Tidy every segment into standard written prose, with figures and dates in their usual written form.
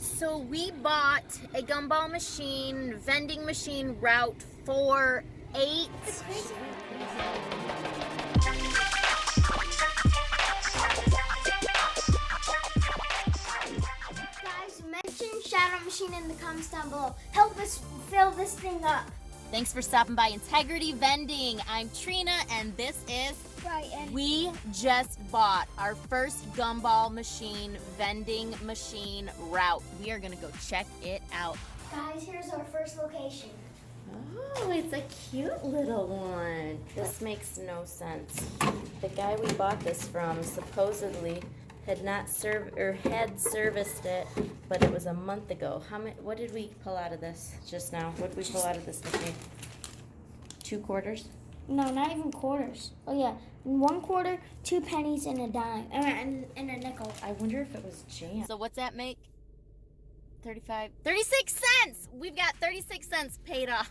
So we bought a Gumball machine, vending machine route for 8. Guys, mention Shoutout Machine in the comments down below. Help us fill this thing up. Thanks for stopping by Integrity Vending. I'm Trina and this is Brighton. We just bought our first Gumball machine, vending machine route. We are gonna go check it out. Guys, here's our first location. Oh, it's a cute little one. This makes no sense. The guy we bought this from supposedly had not had serviced it, but it was a month ago. What did we pull out of this just now? What did we pull out of this machine? 2 quarters? No, not even quarters. Oh yeah, 1 quarter, 2 pennies, and a dime, and a nickel. I wonder if it was jam. So what's that make? 36 cents! We've got 36 cents paid off.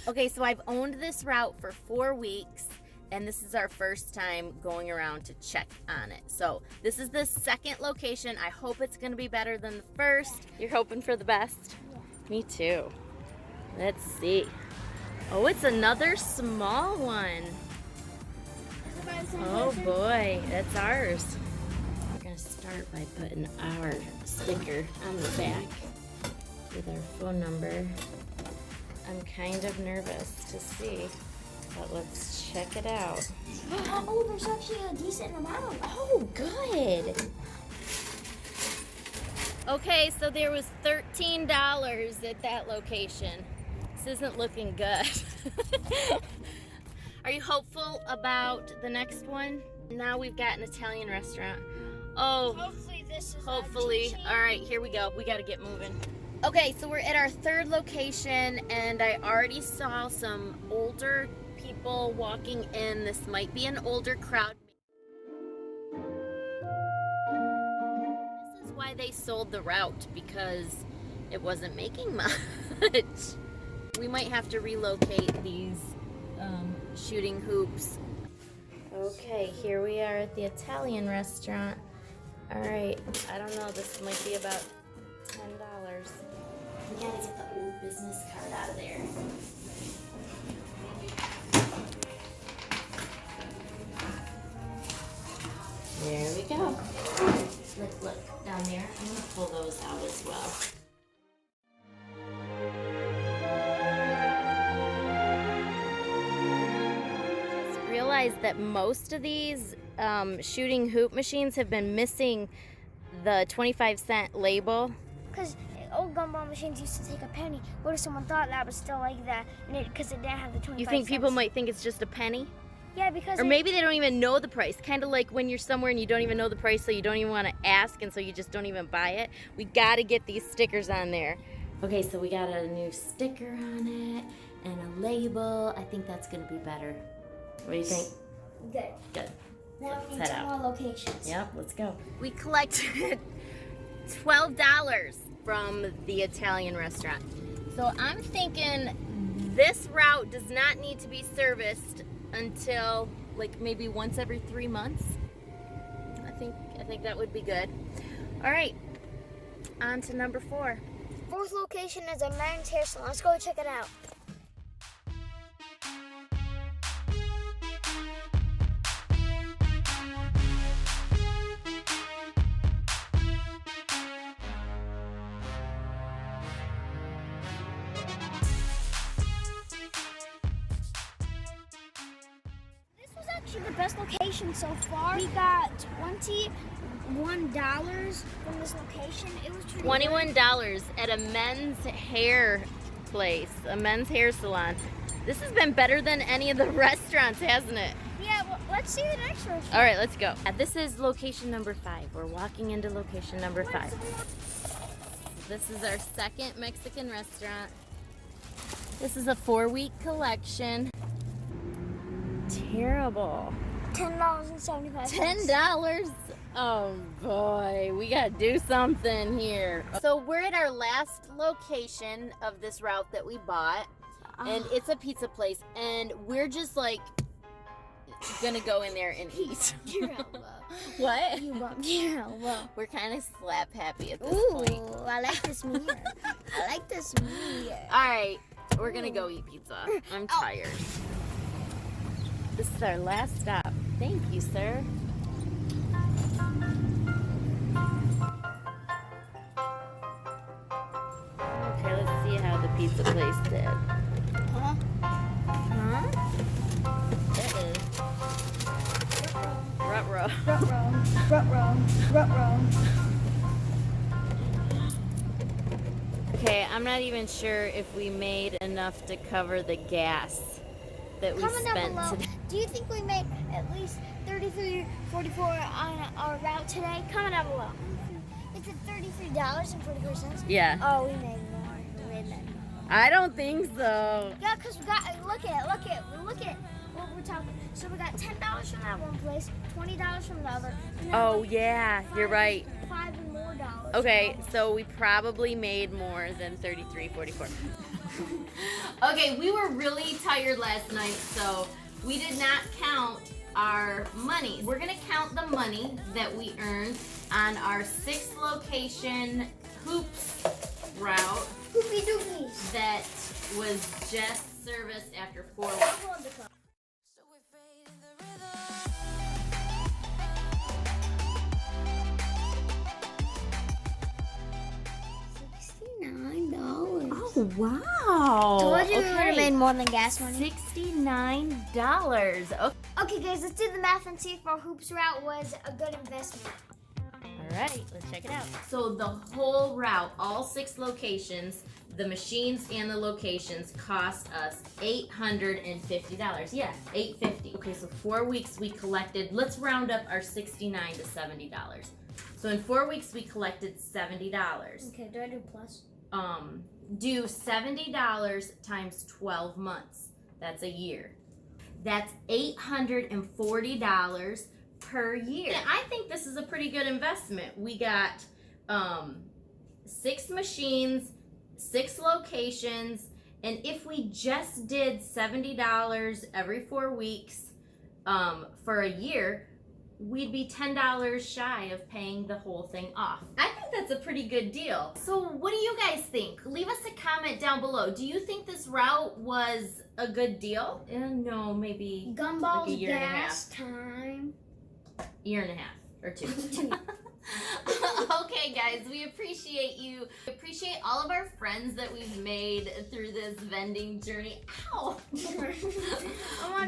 Okay, so I've owned this route for 4 weeks, and this is our first time going around to check on it. So this is the second location. I hope it's gonna be better than the first. You're hoping for the best? Yeah. Me too. Let's see. Oh, it's another small one. Oh boy, that's ours. We're gonna start by putting our sticker on the back with our phone number. I'm kind of nervous to see, but let's check it out. Oh, there's actually a decent amount. Oh, good. Okay, so there was $13 at that location. This isn't looking good. Are you hopeful about the next one? Now we've got an Italian restaurant. Oh, Hopefully this is hopefully. All right, here we go. We got to get moving. Okay, so we're at our third location, and I already saw some older people walking in. This might be an older crowd. This is why they sold the route, because it wasn't making much. We might have to relocate these shooting hoops. Okay, here we are at the Italian restaurant. All right, I don't know, this might be about $10. We gotta get the old business card out of there. There we go. Look, down there. I'm gonna pull those out as well. Just realized that most of these shooting hoop machines have been missing the 25-cent label. Because old gumball machines used to take a penny. What if someone thought that was still like that, because it didn't have the 25 You think people cents? might think it's just a penny? Yeah, because Or maybe they don't even know the price. Kind of like when you're somewhere and you don't even know the price, so you don't even want to ask, and so you just don't even buy it. We got to get these stickers on there. Okay, so we got a new sticker on it and a label. I think that's going to be better. What do you think? Good. Good. Now we need Let's 2 head more out. locations. Yep, let's go. We collected $12 from the Italian restaurant. So I'm thinking this route does not need to be serviced until like maybe once every 3 months. I think that would be good. All right, on to number 4. Fourth location is a men's hair salon. Let's go check it out. This was actually the best location so far. We got $21 from this location. It was pretty good. $21 at a men's hair place, a men's hair salon. This has been better than any of the restaurants, hasn't it? Yeah, well, let's see the next one. All right, let's go. This is location number 5. We're walking into location number 5. This is our second Mexican restaurant. This is a 4-week collection. Terrible. $10.75. $10? Oh boy, we gotta do something here. So we're at our last location of this route that we bought, and it's a pizza place, and we're just like gonna go in there and eat. Your elbow. What? You bumped your elbow. We're kind of slap happy at this point. Ooh, I like this mirror. I like this mirror. All right, we're gonna go eat pizza. I'm tired. This is our last stop. Thank you, sir. Okay, let's see how the pizza place did. Huh? Huh? Rut-row. Rut-row. Okay, I'm not even sure if we made enough to cover the gas that we Comment down spent below. today. Do you think we made at least $33.44 on our route today? Comment down below. Is it $33.44? Yeah. Oh, we made more. We made that. I don't think so. Yeah, because we got, look at what we're talking. So we got $10 from that one place, $20 from the other. And then Oh, like yeah, you're right. $5 and more dollars. Okay, so we probably made more than $33.44. Okay, we were really tired last night, so we did not count our money. We're gonna count the money that we earned on our 6 location hoops route Hoopy doopies. that was just serviced after 4 I'll weeks. hold the cup. $69. Oh, wow. Told you we would have made more than gas money. $69. Okay. Okay, guys, let's do the math and see if our hoops route was a good investment. All right, let's check it out. So the whole route, all 6 locations, the machines and the locations cost us $850. Yeah, $850. Okay, so 4 weeks we collected, let's round up our $69 to $70. So in 4 weeks we collected $70. Okay, do I do plus? Do $70 times 12 months. That's a year. That's $840 per year. And I think this is a pretty good investment. We got 6 machines, 6 locations, and if we just did $70 every 4 weeks for a year, we'd be $10 shy of paying the whole thing off. I think that's a pretty good deal. So what do you guys think? Leave us a comment down below. Do you think this route was a good deal? No, maybe Gumball's like a year and a gas time. year and a half or 2. Okay, guys, we appreciate you. We appreciate all of our friends that we've made through this vending journey. Ow!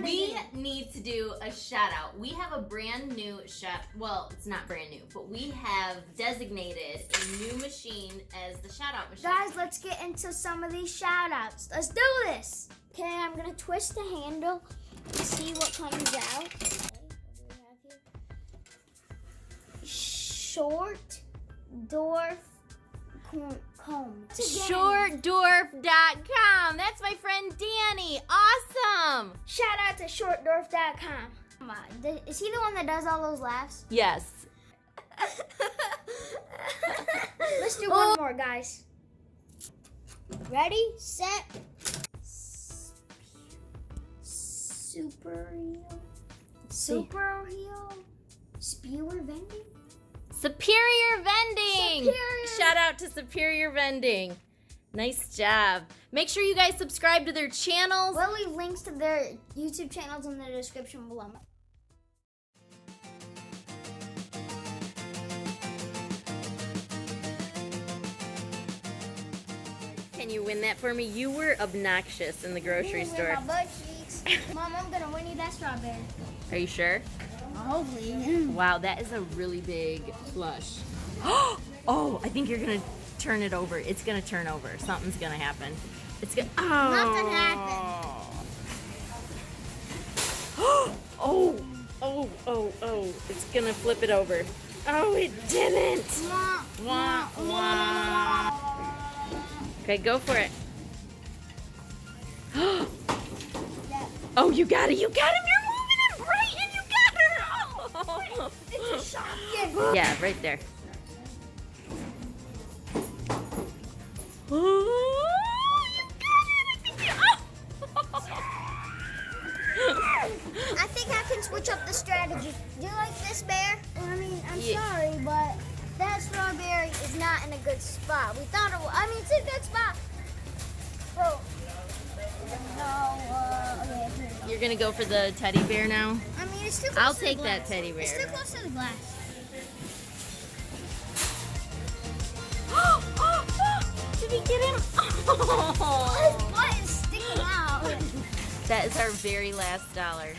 We need to do a shout out. We have a brand new shout. Well, it's not brand new, but we have designated a new machine as the shout out machine. Guys, let's get into some of these shout outs. Let's do this. Okay, I'm going to twist the handle to see what comes out. Okay, what do we have here? Shortdorf.com. Shortdorf.com. That's my friend Danny. Awesome. Shout out to shortdorf.com. Come on. Is he the one that does all those laughs? Yes. Let's do one more, guys. Ready, set, Spewer Vending? Superior Vending. Superior. Shout out to Superior Vending. Nice job. Make sure you guys subscribe to their channels. We'll leave links to their YouTube channels in the description below. Can you win that for me? You were obnoxious in the grocery store. My butt cheeks. Mom, I'm gonna win you that strawberry. Are you sure? Hopefully. Wow, that is a really big flush. Oh, I think you're gonna turn it over. It's gonna turn over. Something's gonna happen. It's gonna. Oh. Nothing happened. Oh! It's gonna flip it over. Oh, it didn't. Wah, wah. Okay, go for it. Oh, you got it. You got him. You're moving him right, and you got her. Oh. It's a shotgun. Yeah, right there. Oh, you got it. I think I can swing a good spot. We thought it was, I mean, it's a good spot. Bro. No, okay, here we go. You're gonna go for the teddy bear now? I mean, it's too close I'll to the take glass. that teddy bear. It's too close to the glass. Did we get him? His butt is sticking out. That is our very last dollar.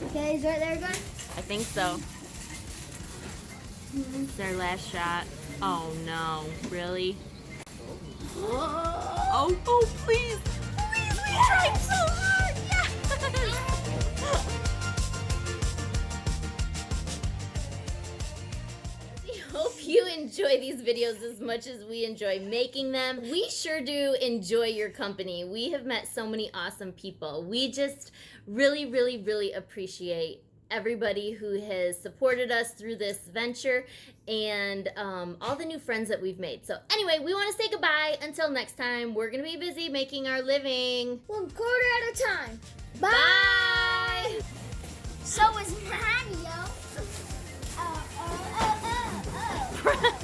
Okay, he's right there, gun. I think so. It's our last shot. Oh no, really? Oh, please. Please, we tried so hard. Yes. We hope you enjoy these videos as much as we enjoy making them. We sure do enjoy your company. We have met so many awesome people. We just really, really, really appreciate everybody who has supported us through this venture and all the new friends that we've made. So anyway, we want to say goodbye. Until next time, we're going to be busy making our living. 1 quarter at a time. Bye. Bye. So is Mario. Oh.